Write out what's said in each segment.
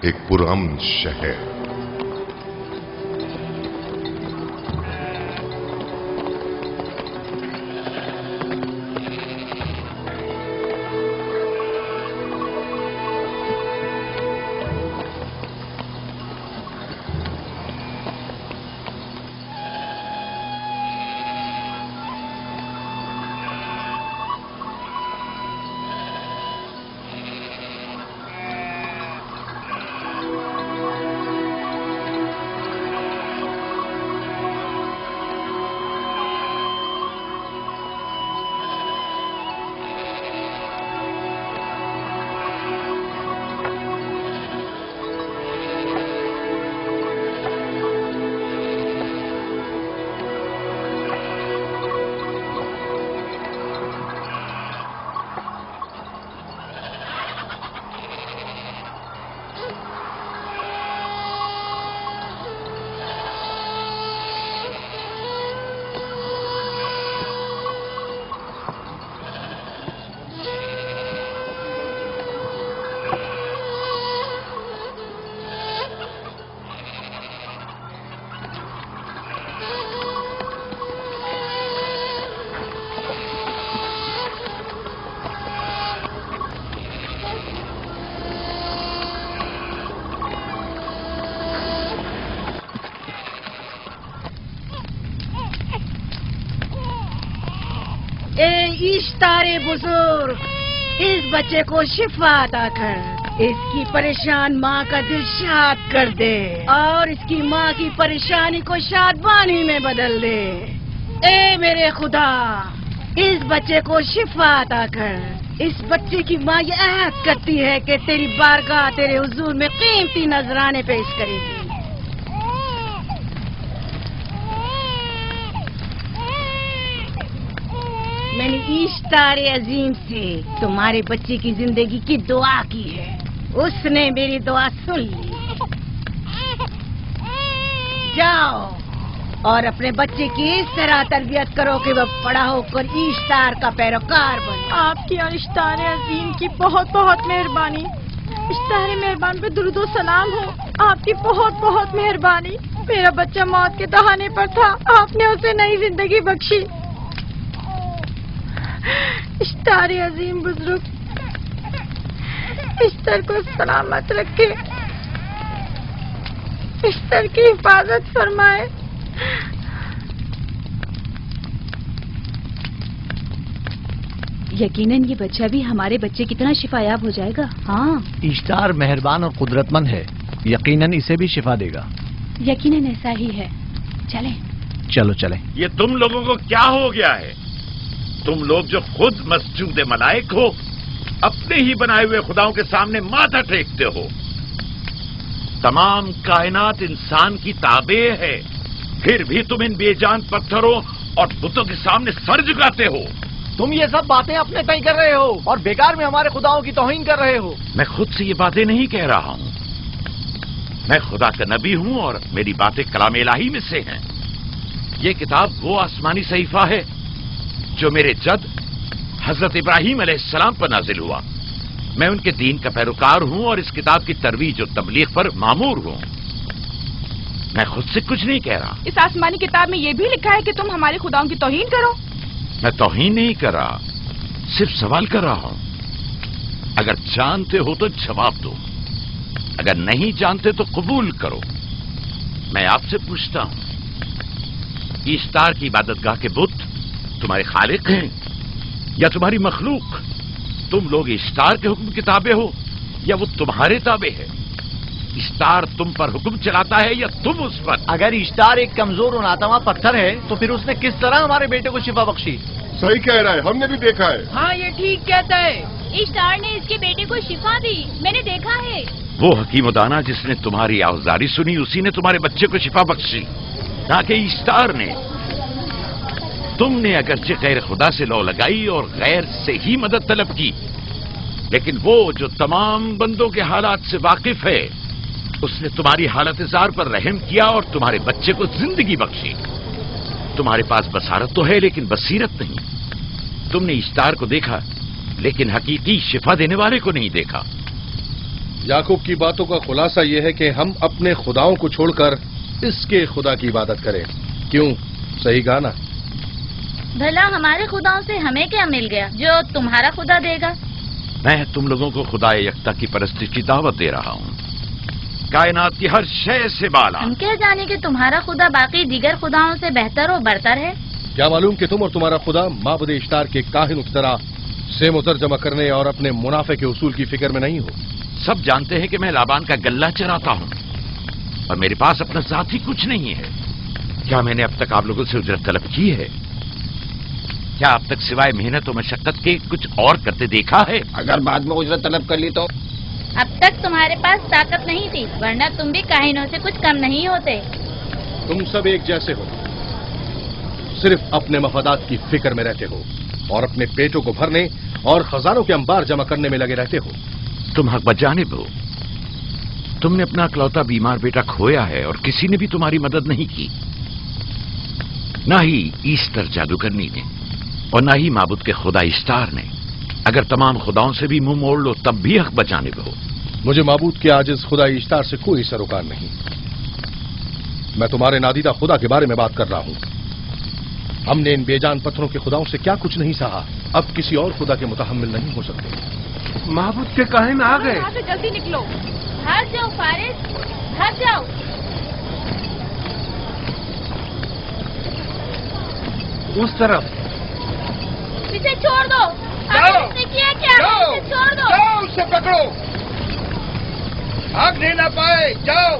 ایک پرامن شہر. اشتار بزرگ، اس بچے کو شفا عطا کر، اس کی پریشان ماں کا دل شاد کر دے اور اس کی ماں کی پریشانی کو شادمانی میں بدل دے. اے میرے خدا، اس بچے کو شفا عطا کر. اس بچے کی ماں یہ عہد کرتی ہے کہ تیری بارگاہ تیرے حضور میں قیمتی نذرانے پیش کرے گی. میں نے اشتار عظیم سے تمہارے بچے کی زندگی کی دعا کی ہے، اس نے میری دعا سن لی. جاؤ اور اپنے بچے کی اس طرح تربیت کرو کہ وہ بڑا ہو کر اشتار کا پیروکار بنے. آپ کی اور اشتار عظیم کی بہت بہت مہربانی. اشتار مہربان پہ درود و سلام ہو. آپ کی بہت بہت مہربانی. میرا بچہ موت کے دہانے پر تھا، آپ نے اسے نئی زندگی بخشی. اشتار عظیم بزرگ اشتر کو سلامت رکھے، اشتر کی حفاظت فرمائے. یقیناً یہ بچہ بھی ہمارے بچے کی طرح شفا یاب ہو جائے گا. ہاں، اشتار مہربان اور قدرت مند ہے، یقیناً اسے بھی شفا دے گا. یقیناً ایسا ہی ہے. چلیں. چلو چلیں. یہ تم لوگوں کو کیا ہو گیا ہے؟ تم لوگ جو خود مسجود ملائک ہو، اپنے ہی بنائے ہوئے خداؤں کے سامنے ماتھا ٹیکتے ہو. تمام کائنات انسان کی تابع ہے، پھر بھی تم ان بے جان پتھروں اور بتوں کے سامنے سر جھکاتے ہو. تم یہ سب باتیں اپنے تئیں کر رہے ہو اور بیکار میں ہمارے خداؤں کی توہین کر رہے ہو. میں خود سے یہ باتیں نہیں کہہ رہا ہوں، میں خدا کا نبی ہوں اور میری باتیں کلام الہی میں سے ہیں. یہ کتاب وہ آسمانی صحیفہ ہے جو میرے جد حضرت ابراہیم علیہ السلام پر نازل ہوا. میں ان کے دین کا پیروکار ہوں اور اس کتاب کی ترویج و تبلیغ پر مامور ہوں. میں خود سے کچھ نہیں کہہ رہا. اس آسمانی کتاب میں یہ بھی لکھا ہے کہ تم ہمارے خداؤں کی توہین کرو. میں توہین نہیں کر رہا، صرف سوال کر رہا ہوں. اگر جانتے ہو تو جواب دو، اگر نہیں جانتے تو قبول کرو. میں آپ سے پوچھتا ہوں، اشتار کی عبادت گاہ کے بت تمہارے خالق ہیں یا تمہاری مخلوق؟ تم لوگ اشتار کے حکم کے تابع ہو یا وہ تمہارے تابع ہے؟ اشتار تم پر حکم چلاتا ہے یا تم اس پر؟ اگر اشتار ایک کمزور اور ناتواں پتھر ہے تو پھر اس نے کس طرح ہمارے بیٹے کو شفا بخشی؟ صحیح کہہ رہا ہے، ہم نے بھی دیکھا ہے. ہاں یہ ٹھیک کہتا ہے. اشتار نے اس کے بیٹے کو شفا دی، میں نے دیکھا ہے. وہ حکیم و دانا جس نے تمہاری آوزاری سنی اسی نے تمہارے بچے کو شفا بخشی، نہ کہ اشتار نے. تم نے اگرچہ غیر خدا سے لو لگائی اور غیر سے ہی مدد طلب کی، لیکن وہ جو تمام بندوں کے حالات سے واقف ہے اس نے تمہاری حالت زار پر رحم کیا اور تمہارے بچے کو زندگی بخشی. تمہارے پاس بصارت تو ہے لیکن بصیرت نہیں. تم نے اشتار کو دیکھا لیکن حقیقی شفا دینے والے کو نہیں دیکھا. याकूब की बातों का खुलासा ये है कि हम अपने खुदाओं को छोड़कर इसके खुदा की इबादत करें। क्यों? सही कहा ना? भला हमारे खुदाओं से हमें क्या मिल गया जो तुम्हारा खुदा देगा? मैं तुम लोगों को खुदा यकता की परस्ती की दावत दे रहा हूँ, कायनात की हर शय से बाला। हम क्या जाने कि तुम्हारा खुदा बाकी दीगर खुदाओं से बेहतर और बरतर है? क्या मालूम कि तुम और तुम्हारा खुदा माबुद इश्तार के काहिनों की तरह सेम उतर जमा करने और अपने मुनाफे के उसूल की फिक्र में नहीं हो। सब जानते हैं कि मैं लाबान का गल्ला चराता हूँ और मेरे पास अपना साथी कुछ नहीं है। क्या मैंने अब तक आप लोगों से उजरत तलब की है? क्या अब तक सिवाय मेहनत और मशक्कत के कुछ और करते देखा है? अगर बाद में उजरत तलब कर ली तो? अब तक तुम्हारे पास ताकत नहीं थी, वरना तुम भी काहिनों से कुछ कम नहीं होते। तुम सब एक जैसे हो, सिर्फ अपने मफादात की फिक्र में रहते हो और अपने पेटों को भरने और खजानों के अंबार जमा करने में लगे रहते हो। तुम हक बजानिब हो। तुमने अपना इकलौता बीमार बेटा खोया है और किसी ने भी तुम्हारी मदद नहीं की, ना ही ईस्टर जादूगरनी ने और ना ही माबुद के खुदा इश्तार ने। अगर तमाम खुदाओं से भी मुंह मोड़ लो तब भी हक बजानिब हो। मुझे माबूद के आजिज खुदा इश्तार से कोई सरोकार नहीं। मैं तुम्हारे नादीदा खुदा के बारे में बात कर रहा हूं। हमने इन बेजान पत्थरों के खुदाओं से क्या कुछ नहीं सहा, अब किसी और खुदा के मुतहम्मिल नहीं हो सकते। माबूद के काहिन आ गए। यहाँ से जल्दी निकलो। भाग जाओ फारिस, भाग जाओ। उस तरफ इसे छोड़ दो। जाओ। आपने किया क्या? जाओ। इसे छोड़ दो। जाओ, उसे पकड़ो, भाग नहीं ना पाए। जाओ।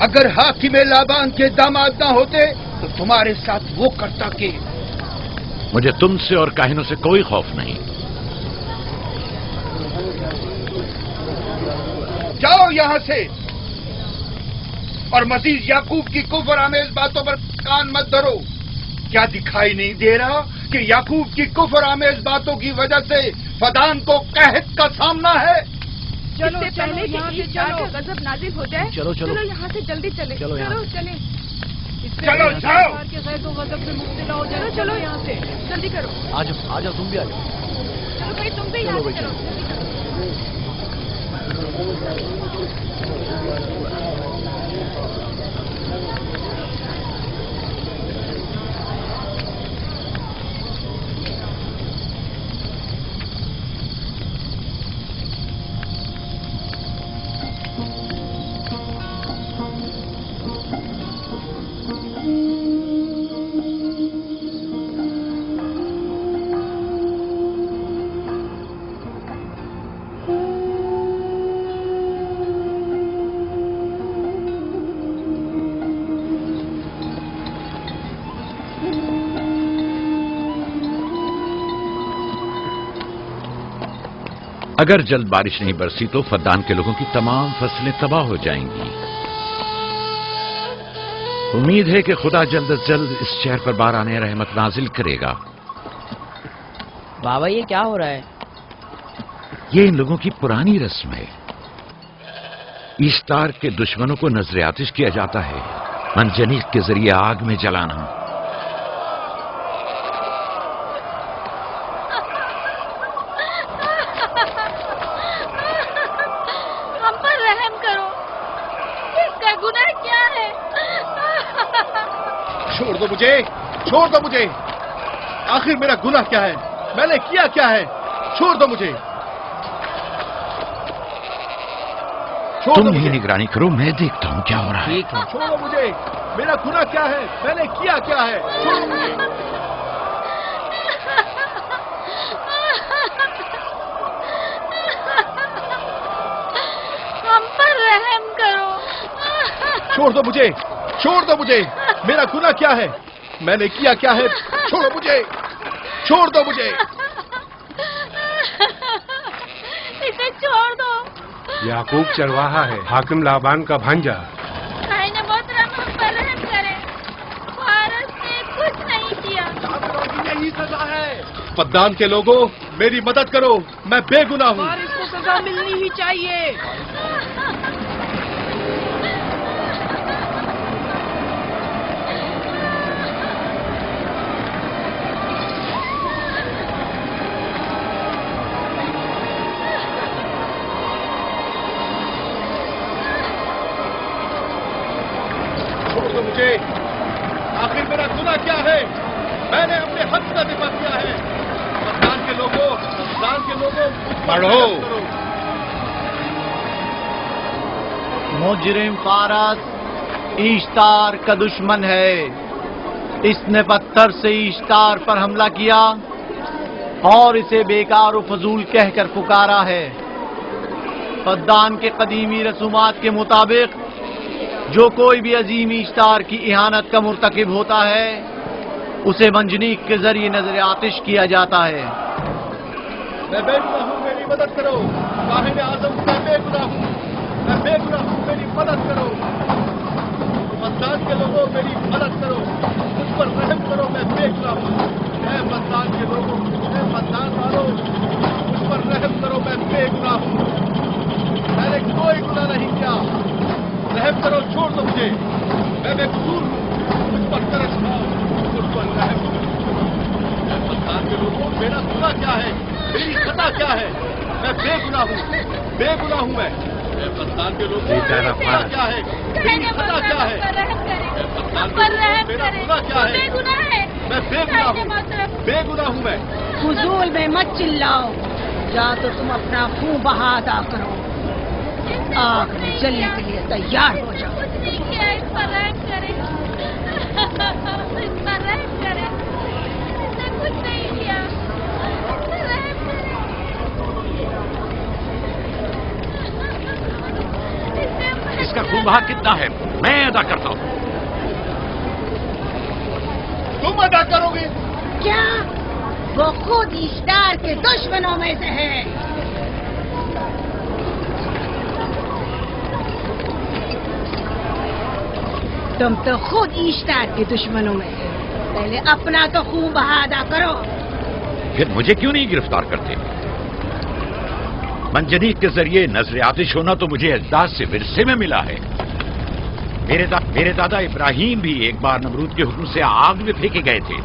अगर हाकिम लाबान के दामाद ना होते तो तुम्हारे साथ वो करता कि। मुझे तुमसे और काहिनों से कोई खौफ नहीं। जाओ यहां से और मजीद याकूब की कुफ्र आमेज बातों पर कान मत धरो। क्या दिखाई नहीं दे रहा कि याकूब की कुफ्र आमेज बातों की वजह से फदान को कहत का सामना है? चलो पहले यहाँ से जाकर गजब नाजिल हो जाए। चलो, चलो। चलो यहाँ से जल्दी चले। चलो यहाँ। चलो चले। चलो, जाओ। के गैर को गजब से मुब्तला हो जाए। चलो यहाँ से जल्दी करो। आ जाओ तुम भी आ जाओ। चलो भाई तुम भी यहाँ से चलो। अगर जल्द बारिश नहीं बरसी तो फद्दान के लोगों की तमाम फसलें तबाह हो जाएंगी। उम्मीद है कि खुदा जल्द अज जल्द इस शहर पर बाराने रहमत नाजिल करेगा। बाबा ये क्या हो रहा है? ये इन लोगों की पुरानी रस्म है। ईस्टार के दुश्मनों को नजर आतिश किया जाता है, मंजनीक के जरिए आग में जलाना। हम पर रहम करो, इसका गुनाह क्या है? छोड़ दो मुझे, छोड़ दो मुझे। आखिर मेरा गुनाह क्या है? मैंने किया क्या है? छोड़ दो मुझे। छोड़ तुम दो ही मुझे। निगरानी करो, मैं देखता हूं क्या हो रहा है। ठीक है। छोड़ो मुझे। मेरा गुनाह क्या है? मैंने किया क्या है? छोड़ो मुझे। हम पर रहम करो। छोड़ दो मुझे, छोड़ दो मुझे। मेरा गुनाह क्या है? मैंने किया क्या है? छोड़ो मुझे, छोड़ दो मुझे। इसे छोड़ दो। याकूब चरवाहा है, हाकिम लाबान का भांजा। भाईने मोहतरम हम पर रहम करे। फारस ने कुछ नहीं किया। यही सजा है। पद्दान के लोगों, मेरी मदद करो, मैं बेगुनाह हूँ। और इसको सजा मिलनी ही चाहिए। مجھے آخر میرا گناہ کیا ہے؟ میں نے اپنے حق کا دفاع کیا ہے. خاندان کے لوگوں مجھ پر پڑھو. رحم کرو. مجرم فارس ایشتار کا دشمن ہے. اس نے پتھر سے ایشتار پر حملہ کیا اور اسے بیکار و فضول کہہ کر پکارا ہے. فدان کے قدیمی رسومات کے مطابق جو کوئی بھی عظیم ایشتار کی اہانت کا مرتکب ہوتا ہے اسے منجنیق کے ذریعے نظر آتش کیا جاتا ہے. میں بے گناہ ہوں، میری مدد کرو. صاحب اعظم میں بے گناہ ہوں، میں بے گناہ ہوں، میری مدد کرو. مدان کے لوگوں میری مدد کرو، مجھ پر رحم کرو. میں بے گناہ ہوں. اے مدان کے لوگوں، اے مدان والوں، مجھ پر رحم کرو. میں بے گناہ ہوں، میں نے کوئی گناہ نہیں کیا. رحم کرو، چھوڑ دو مجھے. میں بے قصور ہوں، مجھ پر ترس کھاؤ، مجھ پر رحم کرو. اے مدان کے لوگوں، میرا گناہ کیا ہے؟ میری خطا کیا ہے؟ میں بے گناہ ہوں، بے گناہ ہوں. میں اے مدان کے لوگوں، میرا گناہ کیا ہے؟ میری خطا کیا ہے؟ اے مدان کے لوگوں، میرا گناہ کیا ہے؟ میں بے گناہ ہوں، بے گناہ ہوں. میں فضول میں مت چلاؤ، یا تو تم اپنا خون بہا ادا کرو. آگ میں جلنے کے لیے تیار ہو جاؤ. کچھ نہیں کیا، اس پر رحم کرے، اس پر رحم کرے. اس نے کچھ نہیں کیا، اس پر رحم کرے. اس کا خون بہا کتنا ہے میں ادا کرتا ہوں. تم ادا کرو گے؟ کیا وہ خود ایشتار کے دشمنوں میں سے ہے؟ تم تو خود ایشتار کے دشمنوں میں سے. پہلے اپنا تو خون بہا ادا کرو. پھر مجھے کیوں نہیں گرفتار کرتے؟ منجنیق کے ذریعے نظر آتش ہونا تو مجھے اجداد سے ورثے میں ملا ہے. میرے دادا ابراہیم بھی ایک بار نمرود کے حکم سے آگ میں پھینکے گئے تھے.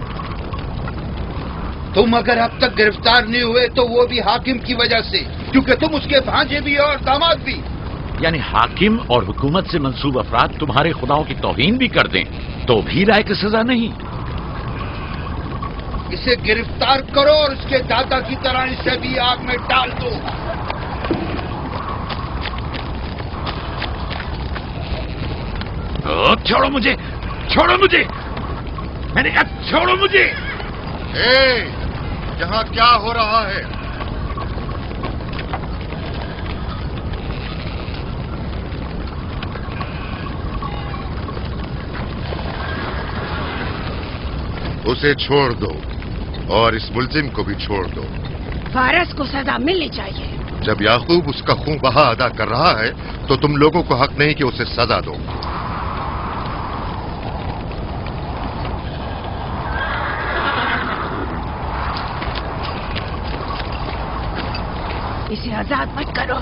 تم اگر اب تک گرفتار نہیں ہوئے تو وہ بھی حاکم کی وجہ سے، کیونکہ تم اس کے بھانجے بھی اور داماد بھی. یعنی حاکم اور حکومت سے منسوب افراد تمہارے خداؤں کی توہین بھی کر دیں تو بھی لائق سزا نہیں؟ اسے گرفتار کرو اور اس کے دادا کی طرح اسے بھی آگ میں ڈال دو. چھوڑو مجھے، چھوڑو مجھے، میں نے کہا چھوڑو مجھے. یہاں کیا ہو رہا ہے؟ اسے چھوڑ دو اور اس ملزم کو بھی چھوڑ دو. فارس کو سزا ملنی چاہیے. جب یعقوب اس کا خون بہا ادا کر رہا ہے تو تم لوگوں کو حق نہیں کہ اسے سزا دو. اسے آزاد مت کرو.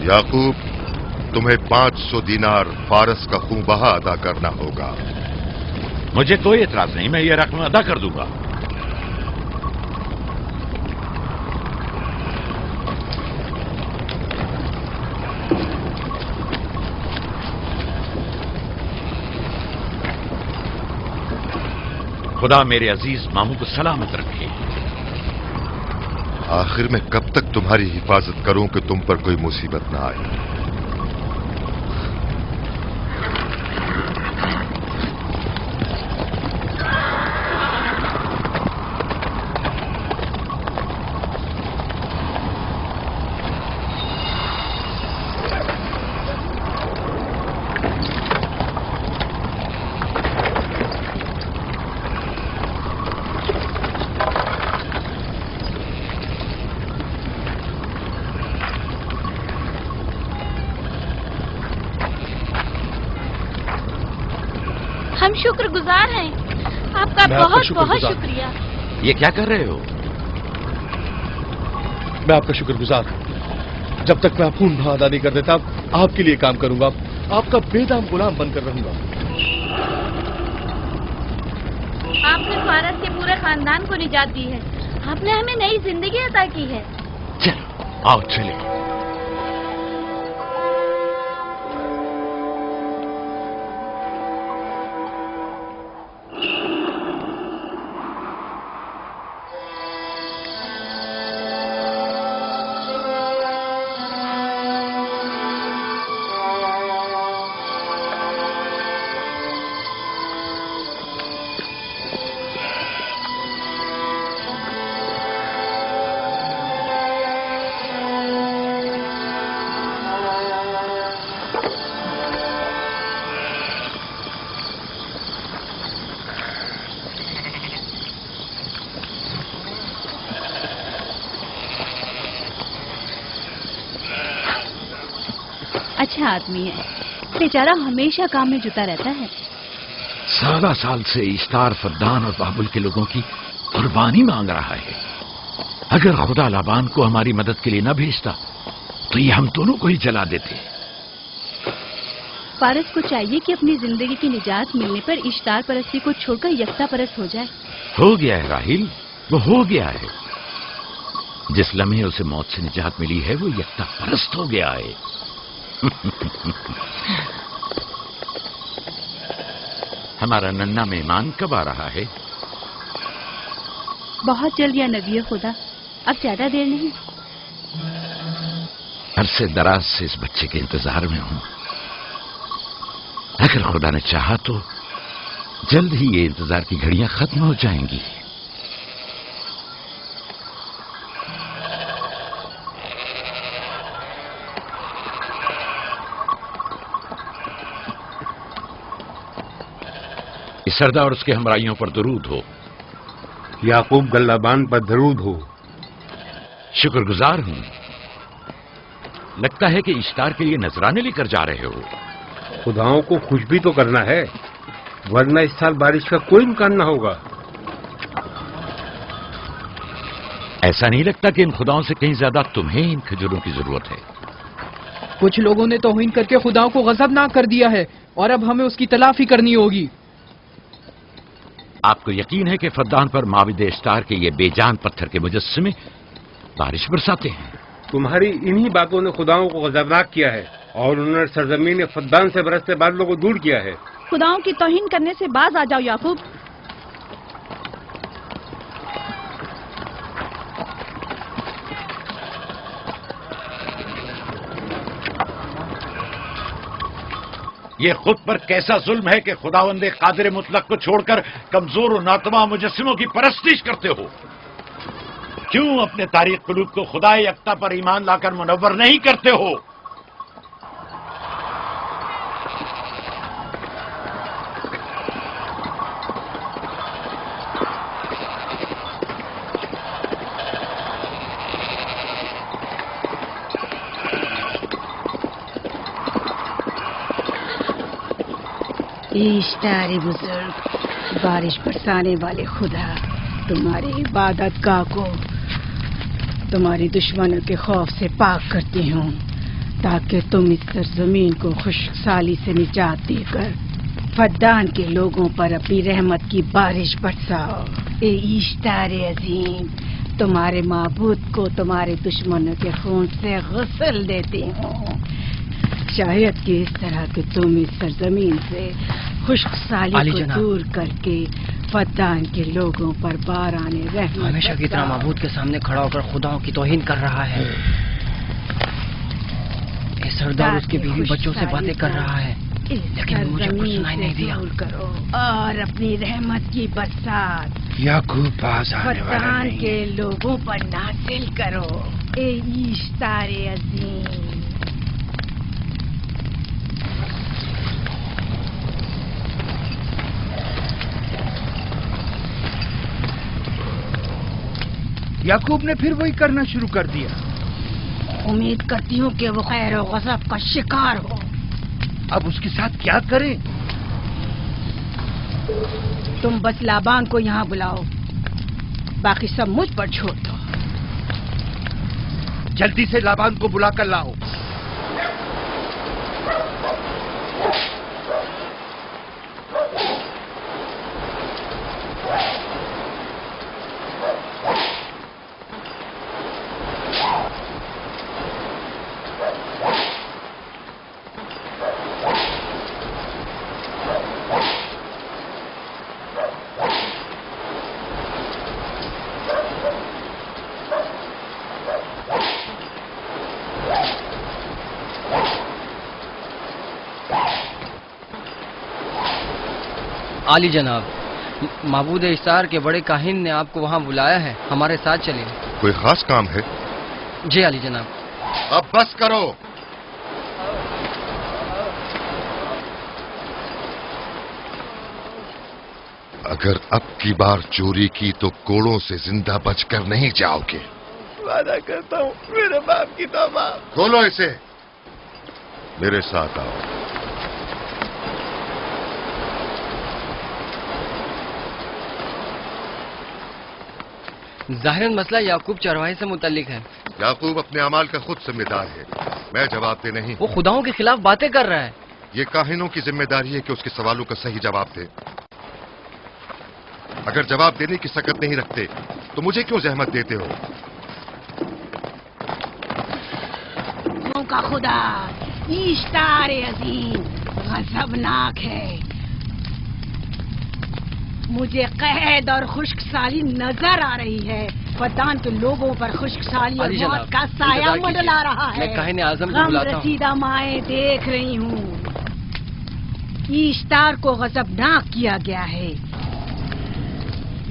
یعقوب، تمہیں 500 دینار فارس کا خون بہا ادا کرنا ہوگا. مجھے کوئی اعتراض نہیں، میں یہ رقم ادا کر دوں گا. خدا میرے عزیز ماموں کو سلامت رکھے. آخر میں کب تک تمہاری حفاظت کروں کہ تم پر کوئی مصیبت نہ آئے؟ ہم شکر گزار ہیں، آپ کا بہت بہت شکریہ. یہ کیا کر رہے ہو؟ میں آپ کا شکر گزار ہوں. جب تک میں خون بہا ادا نہیں کر دیتا آپ کے لیے کام کروں گا، آپ کا بے دام غلام بن کر رہوں گا. آپ نے فارس کے پورے خاندان کو نجات دی ہے. آپ نے ہمیں نئی زندگی عطا کی ہے. چلو آؤ چلے. اچھا آدمی ہے، بیچارہ ہمیشہ کام میں جتا رہتا ہے۔ سالہ سال سے اشتار فدان اور بابل کے لوگوں کی قربانی مانگ رہا ہے۔ اگر خدا لابان کو ہماری مدد کے لیے نہ بھیجتا تو یہ ہم دونوں کو ہی جلا دیتے۔ فارس کو چاہیے کہ اپنی زندگی کی نجات ملنے پر اشتار پرستی کو چھوڑ کر یکتا پرست ہو جائے۔ ہو گیا ہے راہیل، وہ ہو گیا ہے۔ جس لمحے اسے موت سے نجات ملی ہے وہ یکتا پرست ہو گیا ہے۔ ہمارا ننھا مہمان کب آ رہا ہے؟ بہت جلد یا نبی خدا، اب زیادہ دیر نہیں۔ عرصے دراز سے اس بچے کے انتظار میں ہوں۔ اگر خدا نے چاہا تو جلد ہی یہ انتظار کی گھڑیاں ختم ہو جائیں گی۔ اس سردار اور اس کے ہمراہیوں پر درود ہو۔ یعقوب گلابان پر درود ہو۔ شکر گزار ہوں۔ لگتا ہے کہ اشتار کے لیے نذرانے لے کر جا رہے ہو۔ خداؤں کو خوش بھی تو کرنا ہے، ورنہ اس سال بارش کا کوئی امکان نہ ہوگا۔ ایسا نہیں لگتا کہ ان خداؤں سے کہیں زیادہ تمہیں ان کھجوروں کی ضرورت ہے؟ کچھ لوگوں نے توہین کر کے خداؤں کو غضبناک کر دیا ہے اور اب ہمیں اس کی تلافی کرنی ہوگی۔ آپ کو یقین ہے کہ فدان پر معبد اشتار کے یہ بے جان پتھر کے مجسمے بارش برساتے ہیں؟ تمہاری انہی باتوں نے خداؤں کو غضبناک کیا ہے اور انہوں نے سرزمین فدان سے برستے بادلوں کو دور کیا ہے۔ خداؤں کی توہین کرنے سے باز آ جاؤ یعقوب۔ یہ خود پر کیسا ظلم ہے کہ خداوند قادر مطلق کو چھوڑ کر کمزور و ناتواں مجسموں کی پرستش کرتے ہو؟ کیوں اپنے تاریخ قلوب کو خدا یکتا پر ایمان لا کر منور نہیں کرتے ہو؟ اشتار بزرگ، بارش برسانے والے خدا، تمہاری عبادت گاہ کو تمہاری دشمنوں کے خوف سے پاک کرتی ہوں تاکہ تم اس سرزمین کو خشک سالی سے نجات دے کر فدان کے لوگوں پر اپنی رحمت کی بارش برساؤ۔ اے اشتار عظیم، تمہارے معبود کو تمہارے دشمنوں کے خون سے غسل دیتی ہوں، شاید کہ اس طرح کہ تم اس سرزمین سے خشک سالی کو دور کر کے فدان کے لوگوں پر باران رحمت ہمیشہ کی طرح معبود کے سامنے کھڑا ہو کر خداؤں کی توہین کر رہا ہے۔ یہ سردار اس کے بیوی بچوں سے باتیں کر رہا ہے لیکن مجھے کچھ سنائی نہیں دیا۔ کرو اور اپنی رحمت کی برسات یعقوب پاس آنے والا فدان نہیں۔ کے لوگوں پر نازل کرو۔ اے اشتار عظیم، یعقوب نے پھر وہی کرنا شروع کر دیا۔ امید کرتی ہوں کہ وہ خیر و غضب کا شکار ہو۔ اب اس کے ساتھ کیا کریں؟ تم بس لابان کو یہاں بلاؤ، باقی سب مجھ پر چھوڑ دو۔ جلدی سے لابان کو بلا کر لاؤ۔ عالی جناب، معبود اشتار کے بڑے کاہن نے آپ کو وہاں بلایا ہے، ہمارے ساتھ چلیں۔ کوئی خاص کام ہے؟ جی عالی جناب۔ اب بس کرو۔ اگر اب کی بار چوری کی تو کوڑوں سے زندہ بچ کر نہیں جاؤ گے۔ وعدہ کرتا ہوں میرے باپ کی توبہ۔ کھولو اسے۔ मेरे साथ आओ। ज़ाहिरन मसला याकूब चरवाहे से मुतल्लिक है। याकूब अपने अमाल का खुद जिम्मेदार है, मैं जवाब दे नहीं। वो खुदाओं के खिलाफ बातें कर रहा है। ये काहिनों की जिम्मेदारी है कि उसके सवालों का सही जवाब दे। अगर जवाब देने की सकत नहीं रखते तो मुझे क्यों जहमत देते हो? का खुदा इश्तार अजीम गजबनाक है। मुझे कैद और खुश्क साली नजर आ रही है। फद्दान के लोगों पर खुश्क साली और मौत का साया मंडला रहा है। मैं काहिन आज़म को बुलाता हूं। रसीदा माएँ देख रही हूँ। इश्तार को गजबनाक किया गया है।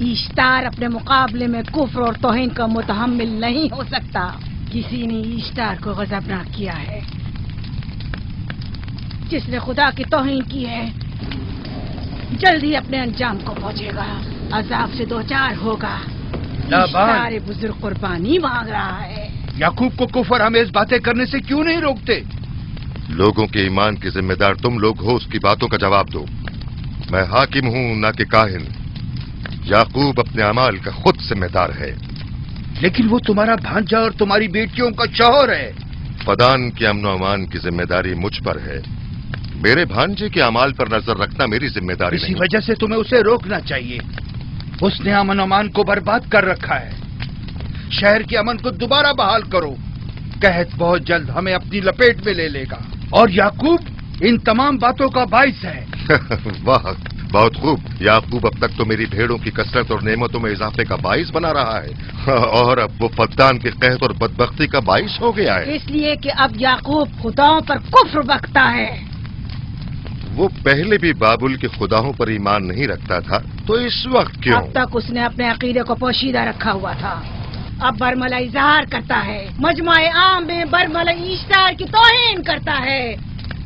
इश्तार अपने मुकाबले में कुफ्र और तौहीन का मुतहम्मिल नहीं हो सकता। किसी ने इश्तार को गजबनाक किया है। जिसने खुदा की तौहीन की है जल्दी अपने अंजाम को पहुंचेगा, अजाब से दो चार होगा। इश्तार बुजुर्ग कुर्बानी मांग रहा है। याकूब को कुफर आमेज बातें करने से क्यों नहीं रोकते? लोगों के ईमान के जिम्मेदार तुम लोग हो, उसकी बातों का जवाब दो। मैं हाकिम हूं ना कि काहिन। याकूब अपने अमाल का खुद जिम्मेदार है। लेकिन वो तुम्हारा भांजा और तुम्हारी बेटियों का शौहर है। फदान के अमन अमान की जिम्मेदारी मुझ पर है। मेरे भांजे के अमाल पर नजर रखना मेरी जिम्मेदारी नहीं। इसी वजह से तुम्हें उसे रोकना चाहिए। उसने अमन अमान को बर्बाद कर रखा है। शहर के अमन को दोबारा बहाल करो। कहत बहुत जल्द हमें अपनी लपेट में ले लेगा और याकूब इन तमाम बातों का बाइस है। वाह, बहुत खूब। याकूब अब तक तो मेरी भेड़ों की कसरत और नेमतों में इजाफे का बाइस बना रहा है और अब वो फद्दान के कहत और बदबख्ती का बाइस हो गया है। इसलिए कि अब याकूब खुदाओं पर कुफ्र बकता है। वो पहले भी बाबुल के खुदाओं पर ईमान नहीं रखता था, तो इस वक्त क्यों? अब तक उसने अपने अकीदे को पोशीदा रखा हुआ था। अब बरमला इजहार करता है, मजमाए आम में बरमला इश्तार की तौहीन करता है।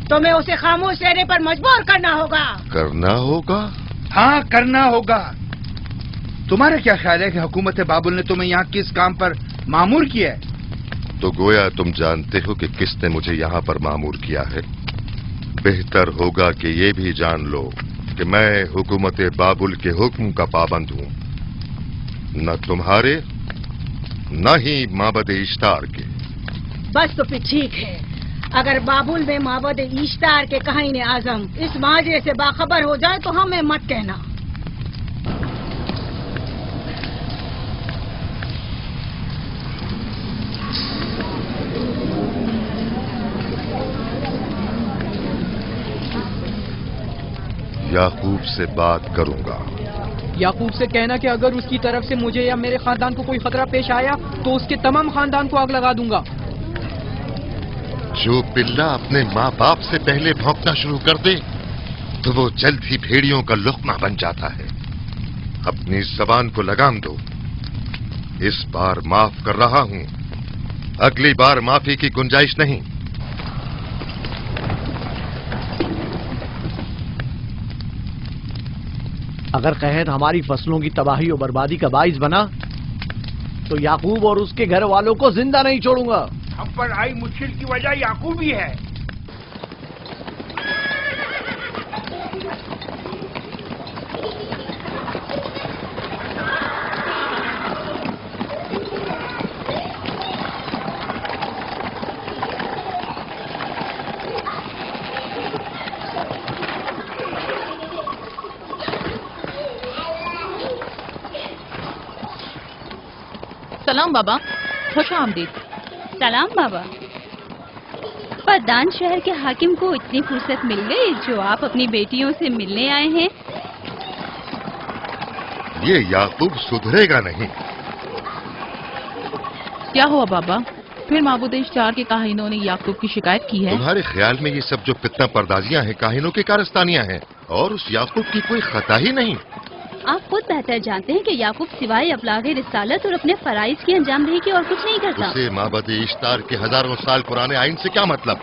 तुम्हें उसे खामोश रहने पर मजबूर करना होगा। करना होगा? हाँ, करना होगा। तुम्हारा क्या ख्याल है कि हुकूमत बाबुल ने तुम्हें यहाँ किस काम पर मामूर किया है? तो गोया तुम जानते हो कि किसने मुझे यहाँ पर मामूर किया है। बेहतर होगा कि ये भी जान लो कि मैं हुकूमत बाबुल के हुक्म का पाबंद हूँ, न तुम्हारे न ही माबद इश्तार के। बस तो फिर ठीक है। अगर बाबुल में माबद इश्तार के काहिन आजम इस माजरे से बाखबर हो जाए तो हमें मत कहना। याकूब से बात करूंगा। याकूब से कहना कि अगर उसकी तरफ से मुझे या मेरे खानदान को कोई खतरा पेश आया तो उसके तमाम खानदान को आग लगा दूंगा। जो पिल्ला अपने माँ बाप से पहले भौंकना शुरू कर दे तो वो जल्द ही भेड़ियों का लुक़मा बन जाता है। अपनी जबान को लगाम दो। इस बार माफ कर रहा हूं, अगली बार माफी की गुंजाइश नहीं। अगर कहत हमारी फसलों की तबाही और बर्बादी का बाइस बना तो याकूब और उसके घर वालों को जिंदा नहीं छोड़ूंगा। हम पर आई मुश्किल की वजह याकूब ही है। सलाम बाबा, खुश आमदीद। सलाम बाबा। फद्दान शहर के हाकिम को इतनी फुर्सत मिल गई जो आप अपनी बेटियों से मिलने आए हैं। ये याकूब सुधरेगा नहीं। क्या हुआ बाबा? फिर माबूद इश्तार के काहिनों ने याकूब की शिकायत की है? तुम्हारे ख्याल में ये सब जो फितना पर्दाजियां हैं काहिनों की कारस्तानियां हैं और उस याकूब की कोई खता ही नहीं। आप खुद बेहतर जानते हैं कि याकूब सिवाय अबलागे रिसालत और अपने फराइज की अंजामदही की और कुछ नहीं करता। उसे माबद इश्तार के हजारों साल पुराने आइन से क्या मतलब?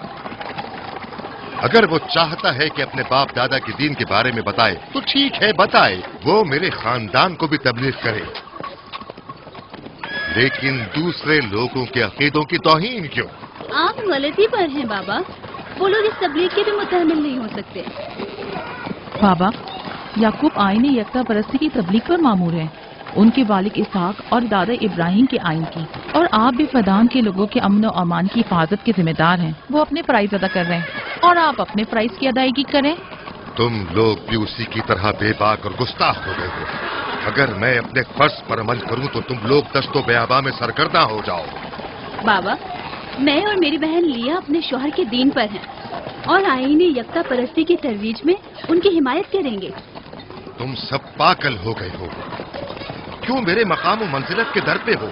अगर वो चाहता है कि अपने बाप दादा के दीन के बारे में बताए तो ठीक है, बताए। वो मेरे खानदान को भी तबलीग करे, लेकिन दूसरे लोगों के अकीदों की तौहीन क्यों? आप गलती पर हैं बाबा। वो लोग इस तबलीग के भी मुतहम्मिल नहीं हो सकते। बाबा, याकूब आईन यकता परस्ती की तबलीग पर मामूर हैं, उनके वालिद इसहाक और दादा इब्राहिम के आइन की, और आप भी फदान के लोगों के अमन और अमान की हिफाजत के जिम्मेदार हैं। वो अपने फराइज अदा कर रहे हैं और आप अपने फराइज की अदायगी करें। तुम लोग भी उसी की तरह बेबाक और गुस्ताख हो गए हो। अगर मैं अपने फर्ज पर अमल करूं तो तुम लोग दस्तो बेआबा में सरगर्दा हो जाओ। बाबा, मैं और मेरी बहन लिया अपने शौहर के दीन पर हैं और आईन यकता परस्ती की तरवीज में उनकी हिमायत करेंगे। तुम सब पागल हो गए हो। क्यों मेरे मकाम और मंजिलत के दर पे हो?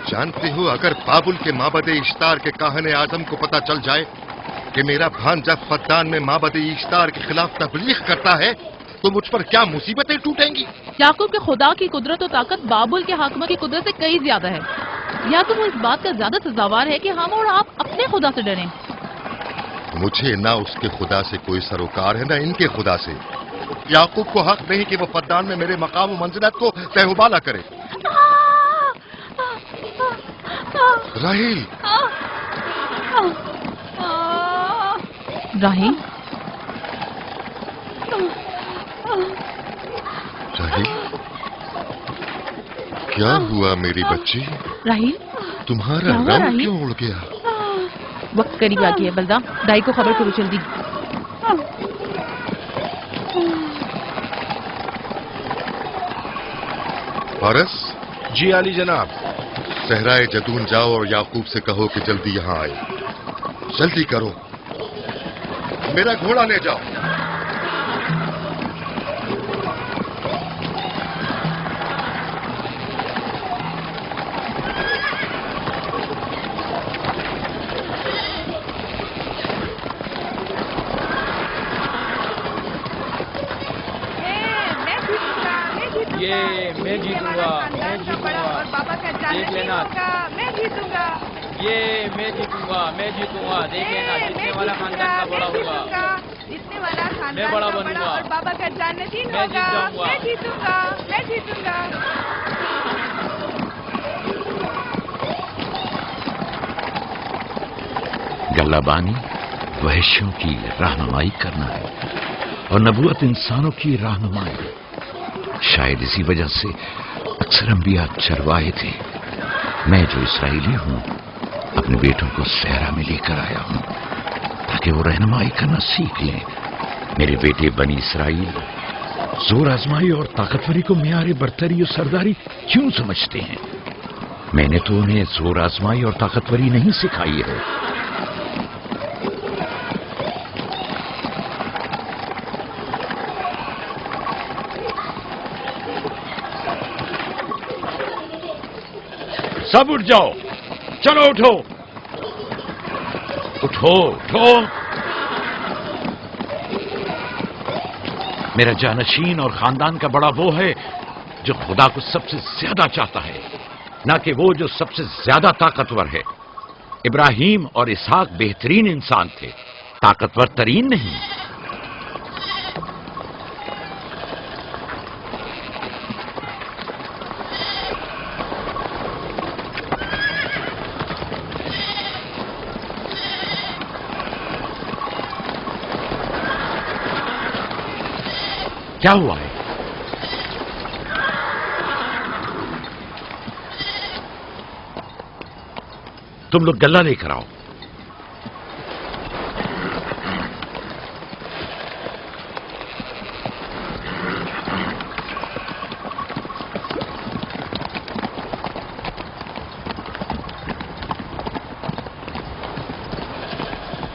जानते हो, अगर बाबुल के माबद इश्तार के काहने आजम को पता चल जाए कि मेरा भांजा फद्दान में माबद इश्तार के खिलाफ तबलीग करता है तो मुझ पर क्या मुसीबतें टूटेंगी। याकूब के खुदा की कुदरत और ताकत बाबुल के हाकिम की कुदरत से कई ज्यादा है। याकूब इस बात का ज्यादा सजावार है कि हम और आप अपने खुदा से डरें। मुझे ना उसके खुदा से कोई सरोकार है, ना इनके खुदा से। याकूब को हक नहीं कि वो फद्दान में मेरे मकाम और मंजिलत को तहबाला करे। राहिल, राहिल, राहिल, क्या हुआ मेरी बच्ची? राहिल, तुम्हारा रंग क्यों उड़ गया? वक्त करीब आ गया। बलदा, दाई को खबर करो जल्दी। फारस? जी आली जनाब। सहराए जदून जाओ और याकूब से कहो कि जल्दी यहाँ आए। जल्दी करो, मेरा घोड़ा ले जाओ। ये मैं जीतूंगा, मैं जीतूंगा, देख लेना। मैं जीतूंगा, ये मैं जीतूंगा, मैं जीतूंगा, देख लेना। जीतने वाला खानदान का बड़ा होगा, जीतने वाला खानदान मैं बड़ा का बनूंगा और बाबा का जान्नतीन मैं जीत होगा। जाऊंगा। मैं जीतूंगा, मैं जीतूंगा। गल्लाबानी वहशियों की रहनुमाई करना है और नबूवत इंसानों की रहनुमाई। शायद इसी वजह से अक्सर अंबिया चरवाहे थे। मैं जो इसराइली हूँ अपने बेटों को सहरा में लेकर आया हूँ ताकि वो रहनुमाई करना सीख लें। मेरे बेटे बनी इसराइल जोर आजमाई और ताकतवरी को मियारे बरतरी और सरदारी क्यों समझते हैं? मैंने तो उन्हें जोर आजमाई और ताकतवरी नहीं सिखाई है। सब उठ जाओ, चलो उठो, उठो, उठो। मेरा जानशीन और खानदान का बड़ा वो है जो खुदा को सबसे ज्यादा चाहता है, ना कि वो जो सबसे ज्यादा ताकतवर है। इब्राहिम और इसहाक बेहतरीन इंसान थे, ताकतवर तरीन नहीं। क्या हुआ है? तुम लोग गल्ला लेकर आओ।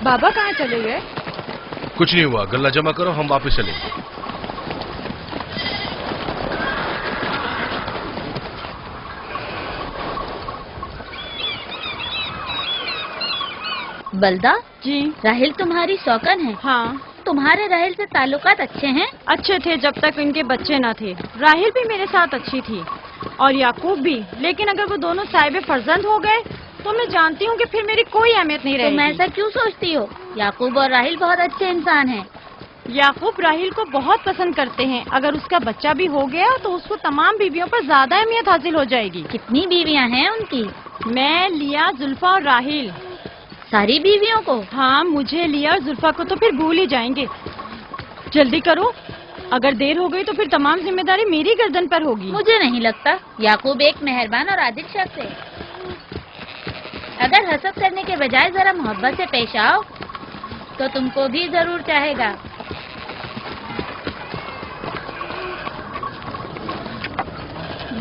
बाबा कहाँ चले गए? कुछ नहीं हुआ, गल्ला जमा करो, हम वापस चलेंगे। बलदा जी, राहिल तुम्हारी शौकन है। हाँ, तुम्हारे राहिल से ताल्लुकात अच्छे हैं? अच्छे थे जब तक इनके बच्चे न थे। राहिल भी मेरे साथ अच्छी थी और याकूब भी, लेकिन अगर वो दोनों साहिब फर्जंद हो गए तो मैं जानती हूँ कि फिर मेरी कोई अहमियत नहीं रहेगी। तुम ऐसा क्यों सोचती हो? याकूब और राहिल बहुत अच्छे इंसान हैं। याकूब राहिल को बहुत पसंद करते हैं। अगर उसका बच्चा भी हो गया तो उसको तमाम बीवियों पर ज्यादा अहमियत हासिल हो जाएगी। कितनी बीवियां हैं उनकी? मैं, लिया, जुल्फा और राहिल। सारी बीवियों को? हाँ, मुझे, लिया और जुल्फा को तो फिर भूल ही जाएंगे। जल्दी करो, अगर देर हो गई तो फिर तमाम जिम्मेदारी मेरी गर्दन पर होगी। मुझे नहीं लगता। याकूब एक मेहरबान और आदिल शख्स है। अगर हसद करने के बजाय जरा मोहब्बत से पेश आओ तो तुमको भी जरूर चाहेगा।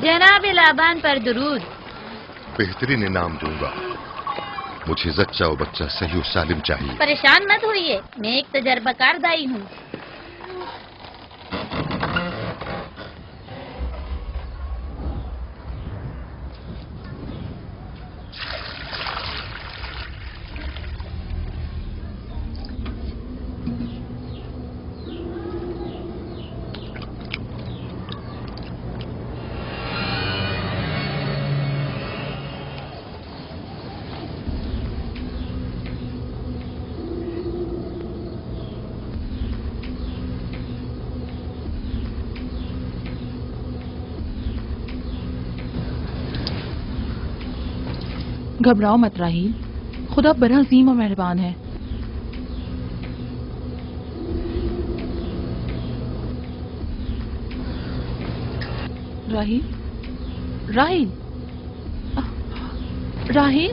जनाब लाबान पर दुरूद। बेहतरीन इनाम दूंगा। मुझे जच्चा और बच्चा सही और सालिम चाहिए। परेशान मत होइए, मैं एक तजर्बाकार दाई हूँ। घबराओ मत राहील, खुदा बड़ा अजीम और मेहरबान है। राहील, राहील, राहील,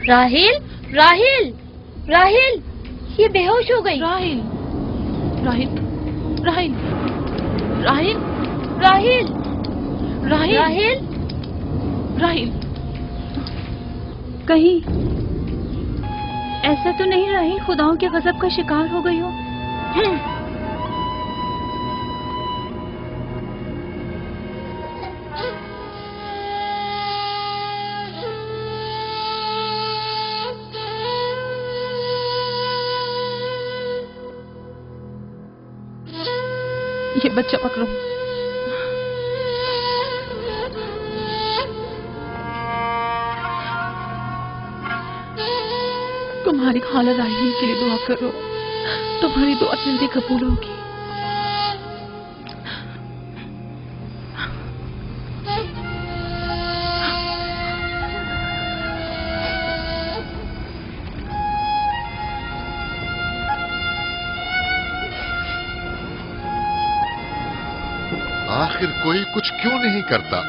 राहील, राहील, राहील, ये बेहोश हो गई। राहील, राहील, राहील, राहील, राहील, राहील, राहील, राहील। कहीं ऐसा तो नहीं राहील खुदाओं के गजब का शिकार हो गई हो? ये बच्चा पकड़ो। तुम्हारी खाला राहील के लिए दुआ करो, तुम्हारी दुआ जल्दी कबूल होगी। आखिर कोई कुछ क्यों नहीं करता?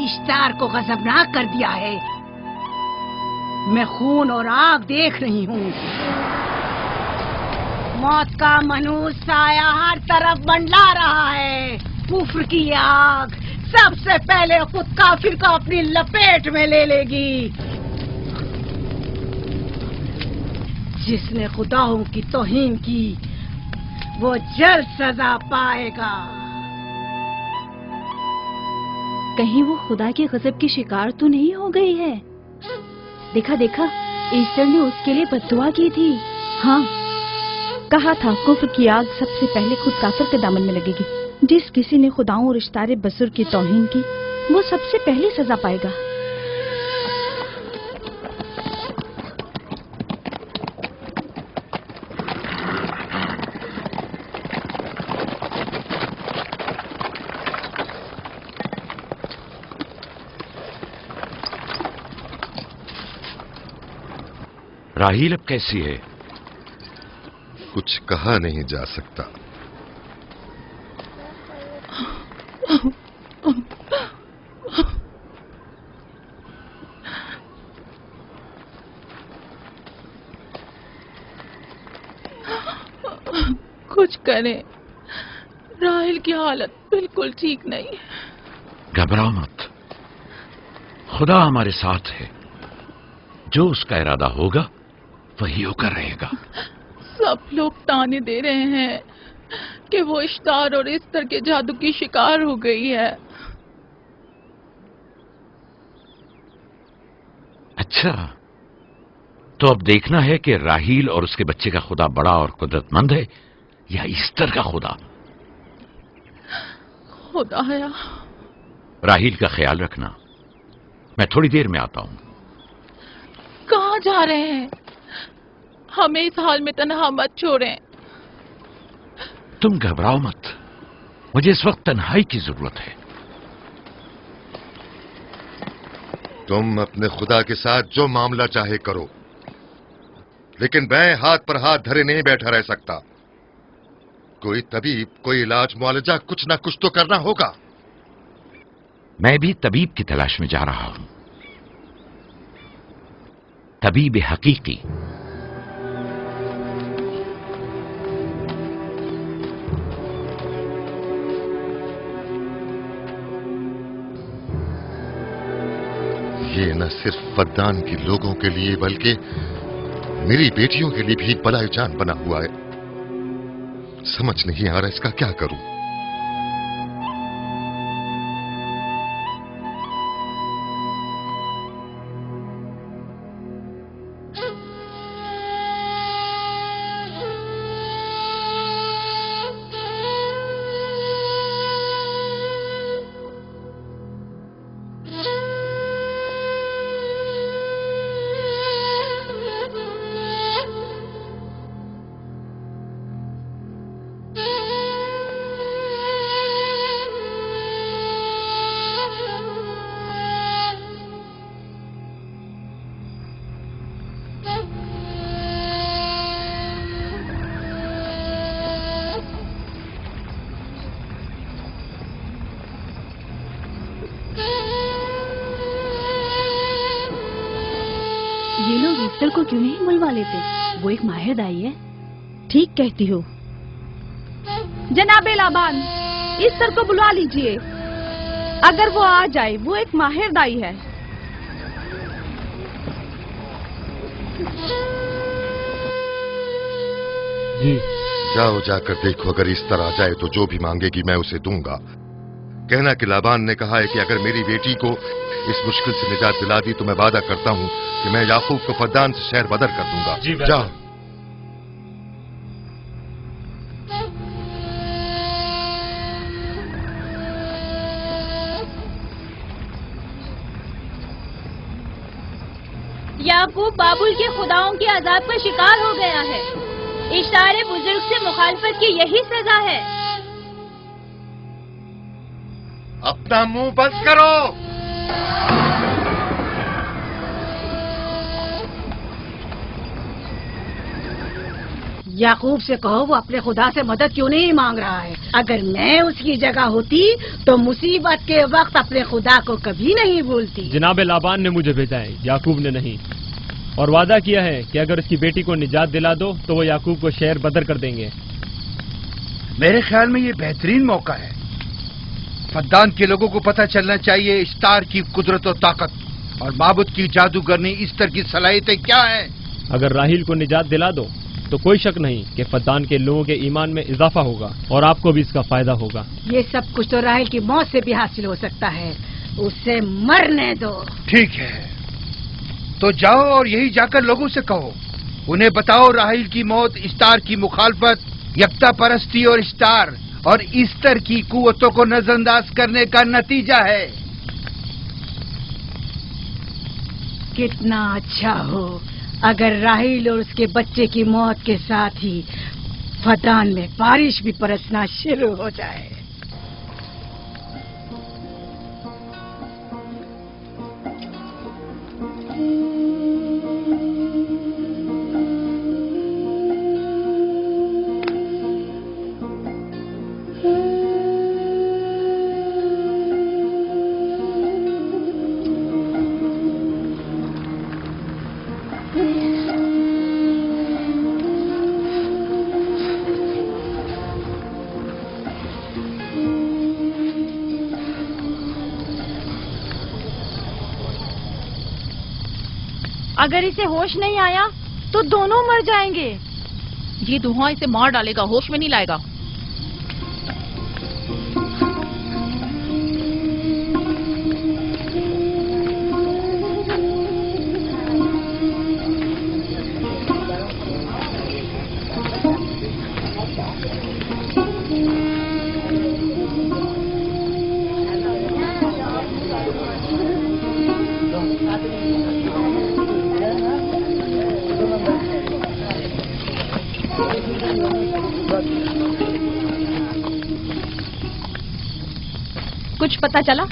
इश्तार को गजबनाक कर दिया है। मैं खून और आग देख रही हूँ। मौत का मनूस साया हर तरफ मंडला रहा है। कुफ्र की आग सबसे पहले खुद काफिर को अपनी लपेट में ले लेगी। जिसने खुदाओं की तौहीन की वो जल्द सजा पाएगा। कहीं वो खुदा के गजब की शिकार तो नहीं हो गई है? देखा देखा, ईस्टर ने उसके लिए बद्दुआ की थी। हाँ, कहा था कुफ्र की आग सबसे पहले खुद काफिर के दामन में लगेगी। जिस किसी ने खुदाओं और इश्तारे बसुर की तौहीन की वो सबसे पहले सजा पाएगा। राहील अब कैसी है? कुछ कहा नहीं जा सकता। कुछ करें, राहील की हालत बिल्कुल ठीक नहीं। घबराओ मत, खुदा हमारे साथ है। जो उसका इरादा होगा वही होकर रहेगा। सब लोग ताने दे रहे हैं कि वो इश्तार और इस्तर के जादू की शिकार हो गई है। अच्छा, तो अब देखना है कि राहील और उसके बच्चे का खुदा बड़ा और कुदरतमंद है या ईस्टर का खुदा। खुदाया, राहील का ख्याल रखना। मैं थोड़ी देर में आता हूं। कहाँ जा रहे हैं? हमें इस हाल में तन्हा मत छोड़ें। तुम घबराओ मत, मुझे इस वक्त तन्हाई की जरूरत है। तुम अपने खुदा के साथ जो मामला चाहे करो, लेकिन मैं हाथ पर हाथ धरे नहीं बैठा रह सकता। कोई तबीब, कोई इलाज, मुआलजा, कुछ ना कुछ तो करना होगा। मैं भी तबीब की तलाश में जा रहा हूं, तबीब हकीकी। ये न सिर्फ फद्दान के लोगों के लिए बल्कि मेरी बेटियों के लिए भी बलाए जान बना हुआ है। समझ नहीं आ रहा इसका क्या करूं। ये लोग ईस्टर को क्यों नहीं बुलवा लेते? वो एक माहिर दाई है। ठीक कहती हो। जनाबे लाबान, ईस्टर को बुलवा लीजिए। अगर वो आ जाए, वो एक माहिर दाई है। जी। जाओ, जाकर देखो, अगर इस तरह आ जाए तो जो भी मांगेगी मैं उसे दूंगा। कहना कि लाबान ने कहा है कि अगर मेरी बेटी को इस मुश्किल से निजात दिला दी तो मैं वादा करता हूं कि मैं याकूब को फद्दान से शहर बदर कर दूंगा। जी, जाओ। याकूब बाबुल के खुदाओं के अजाब का शिकार हो गया है। इशारे बुजुर्ग से मुखालफत की यही सजा है। अपना मुंह बंद करो। याकूब से कहो वो अपने खुदा से मदद क्यों नहीं मांग रहा है। अगर मैं उसकी जगह होती तो मुसीबत के वक्त अपने खुदा को कभी नहीं भूलती। जनाब लाबान ने मुझे भेजा है, याकूब ने नहीं, और वादा किया है कि अगर उसकी बेटी को निजात दिला दो तो वो याकूब को शहर बदर कर देंगे। मेरे ख्याल में ये बेहतरीन मौका है। फद्दान के लोगों को पता चलना चाहिए इस्तार की कुदरत और ताकत और माबुद की जादूगरनी ईस्टर की सलाहियतें क्या हैं। अगर राहील को निजात दिला दो तो कोई शक नहीं कि फद्दान के लोगों के ईमान में इजाफा होगा और आपको भी इसका फायदा होगा। ये सब कुछ तो राहील की मौत से भी हासिल हो सकता है। उसे मरने दो। ठीक है, तो जाओ और यही जाकर लोगों से कहो, उन्हें बताओ राहील की मौत इस्तार की मुखालफत, यकता परस्ती और इस्तार और ईस्टर की कुव्वतों को नजरअंदाज करने का नतीजा है। कितना अच्छा हो अगर राहील और उसके बच्चे की मौत के साथ ही फद्दान में बारिश भी बरसना शुरू हो जाए। اگر اسے ہوش نہیں آیا تو دونوں مر جائیں گے. یہ دھواں اسے مار ڈالے گا، ہوش میں نہیں لائے گا. کچھ پتا چلا؟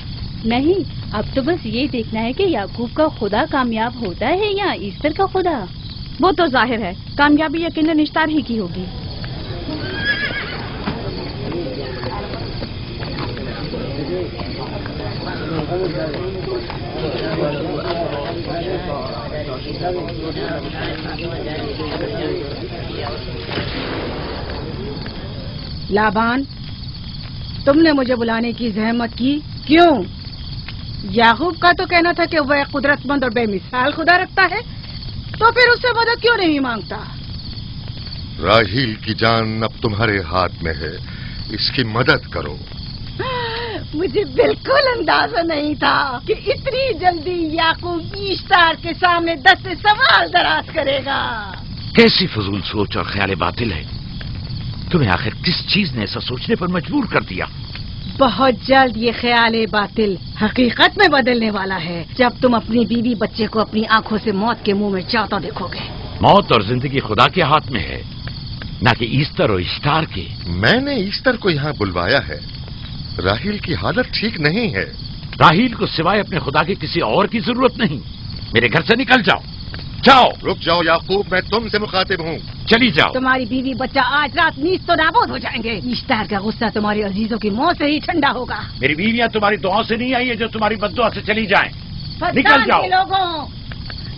نہیں، اب تو بس یہ دیکھنا ہے کہ یعقوب کا خدا کامیاب ہوتا ہے یا ایسٹر کا خدا. وہ تو ظاہر ہے کامیابی یقیناً اشتار ہی کی ہوگی. لابان، تم نے مجھے بلانے کی زحمت کی کیوں؟ یعقوب کا تو کہنا تھا کہ وہ ایک قدرت مند اور بے مثال خدا رکھتا ہے، تو پھر اس سے مدد کیوں نہیں مانگتا؟ راہیل کی جان اب تمہارے ہاتھ میں ہے، اس کی مدد کرو. مجھے بالکل اندازہ نہیں تھا کہ اتنی جلدی یعقوب اشتار کے سامنے 10 سوال دراز کرے گا. کیسی فضول سوچ اور خیال باطل ہے. تمہیں آخر کس چیز نے ایسا سوچنے پر مجبور کر دیا؟ بہت جلد یہ خیال باطل حقیقت میں بدلنے والا ہے جب تم اپنی بیوی بچے کو اپنی آنکھوں سے موت کے منہ میں جاتا دیکھو گے. موت اور زندگی خدا کے ہاتھ میں ہے، نہ کہ ایسٹر اور اشتار کے. میں نے ایسٹر کو یہاں بلوایا ہے. راہیل کی حالت ٹھیک نہیں ہے. راہیل کو سوائے اپنے خدا کے کسی اور کی ضرورت نہیں. میرے گھر سے نکل جاؤ. جاؤ. رک جاؤ یعقوب، میں تم سے مخاطب ہوں. چلی جاؤ. تمہاری بیوی بچہ آج رات نیز تو نابود ہو جائیں گے. اشتار کا غصہ تمہارے عزیزوں کی موت سے ہی ٹھنڈا ہوگا. میری بیویاں تمہاری دعاؤں سے نہیں آئی ہے جو تمہاری بددعا سے چلی جائیں. نکل جاؤ. لوگوں،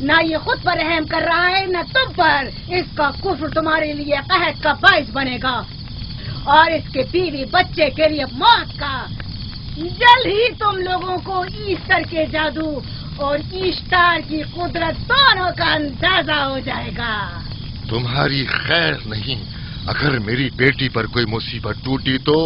نہ یہ خود پر رحم کر رہا ہے نہ تم پر. اس کا کفر تمہارے لیے قحط کا باعث بنے گا اور اس کے بیوی بچے کے لیے موت کا. جلد ہی تم لوگوں کو ایسٹر کے جادو اور اشتار کی قدرت دونوں کا اندازہ ہو جائے گا. تمہاری خیر نہیں. اگر میری بیٹی پر کوئی مصیبت ٹوٹی تو